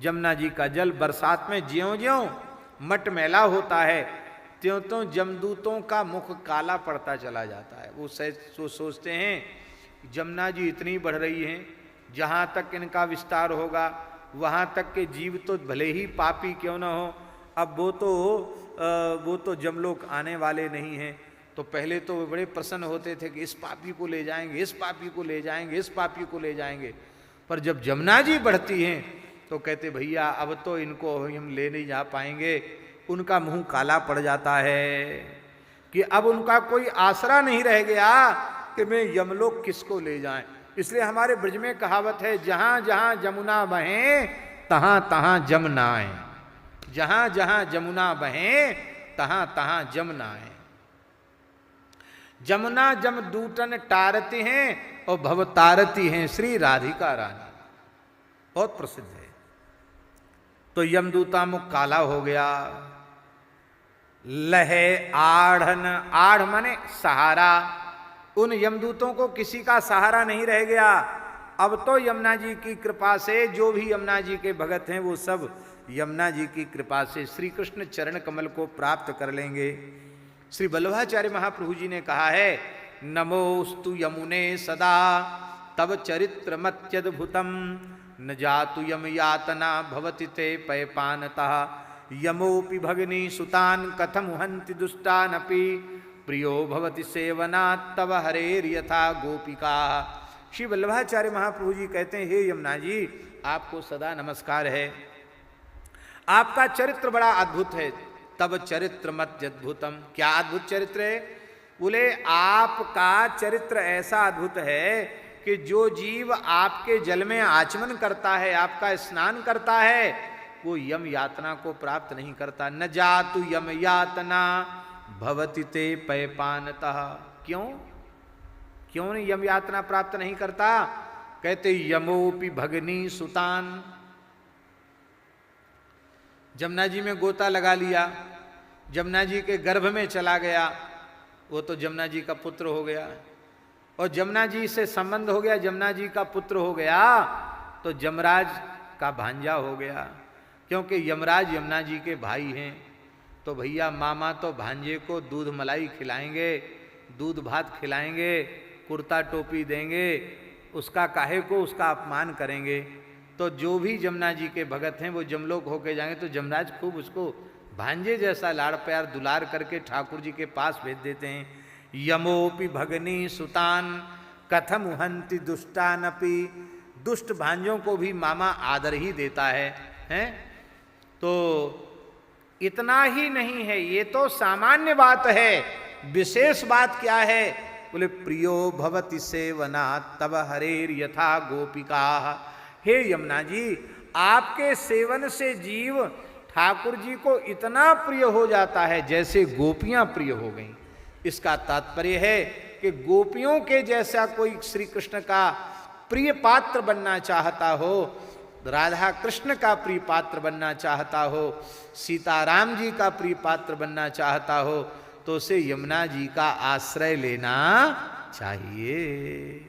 जमुना जी का जल बरसात में ज्यों-ज्यों मटमैला होता है त्यों-त्यों जमदूतों का मुख काला पड़ता चला जाता है। वो सोचते हैं जमुना जी इतनी बढ़ रही हैं, जहाँ तक इनका विस्तार होगा वहाँ तक के जीव तो भले ही पापी क्यों न हो, अब वो तो जमलोक आने वाले नहीं हैं। तो पहले तो वे बड़े प्रसन्न होते थे कि इस पापी को ले जाएंगे, इस पापी को ले जाएंगे, इस पापी को ले जाएंगे। पर जब जमुना जी बढ़ती हैं तो कहते भैया अब तो इनको हम ले नहीं जा पाएंगे। उनका मुंह काला पड़ जाता है कि अब उनका कोई आसरा नहीं रह गया कि मैं यमलोक किसको ले जाएं। इसलिए हमारे ब्रज में कहावत है, जहां जहां जमुना बहें तहां तहां जमुना आए। जहां जहां जमुना बहें तहां तहां जमुना आए। जमुना जमदूतन टारती हैं और भव तारती हैं श्री राधिका रानी, बहुत प्रसिद्ध है। तो यमदूता मुख काला हो गया। लहे आढ़न, आढ़ माने सहारा, उन यमदूतों को किसी का सहारा नहीं रह गया। अब तो यमुना जी की कृपा से जो भी यमुना जी के भगत हैं वो सब यमुना जी की कृपा से श्री कृष्ण चरण कमल को प्राप्त कर लेंगे। श्री वल्लभाचार्य महाप्रभु जी ने कहा है, नमोस्तु यमुने सदा तव चरित्र मत्यद्भुतम न जातु यम यातना भवति ते पयपानतः यमोपि भगिनी सुतान कथम हन्ति दुष्टानपि प्रियो भवति सेवनात् तव हरेर यथा गोपिका। श्री वल्लभाचार्य महाप्रभु जी कहते हैं, हे यमुना जी आपको सदा नमस्कार है, आपका चरित्र बड़ा अद्भुत है। तब चरित्र मत्यद्भुतम, क्या अद्भुत चरित्र है? बोले आपका चरित्र ऐसा अद्भुत है कि जो जीव आपके जल में आचमन करता है, आपका स्नान करता है, वो यम यातना को प्राप्त नहीं करता। न जातु यम यातना भवति ते पयपानतः। क्यों क्यों नहीं यम यातना प्राप्त नहीं करता? कहते यमोपि भगनी सुतान, जमुना जी में गोता लगा लिया, जमुना जी के गर्भ में चला गया, वो तो जमुना जी का पुत्र हो गया। और जमुना जी से संबंध हो गया, जमुना जी का पुत्र हो गया तो यमराज का भांजा हो गया, क्योंकि यमराज यमुना जी के भाई हैं। तो भैया मामा तो भांजे को दूध मलाई खिलाएंगे, दूध भात खिलाएंगे, कुर्ता टोपी देंगे, उसका काहे को उसका अपमान करेंगे। तो जो भी जमुना जी के भगत हैं वो जमलोक होके जाएंगे तो जमराज खूब उसको भांजे जैसा लाड़ प्यार दुलार करके ठाकुर जी के पास भेज देते हैं। यमोपि भगनी सुतान कथम हन्ति दुष्टानपि, दुष्ट भांजों को भी मामा आदर ही देता है, हैं? तो इतना ही नहीं है, ये तो सामान्य बात है, विशेष बात क्या है? बोले प्रियो भवति सेवनात् तव हरेर यथा गोपिका। हे यमुना जी आपके सेवन से जीव ठाकुर जी को इतना प्रिय हो जाता है जैसे गोपियां प्रिय हो गईं। इसका तात्पर्य है कि गोपियों के जैसा कोई श्री कृष्ण का प्रिय पात्र बनना चाहता हो, राधा कृष्ण का प्रिय पात्र बनना चाहता हो, सीताराम जी का प्रिय पात्र बनना चाहता हो, तो उसे यमुना जी का आश्रय लेना चाहिए।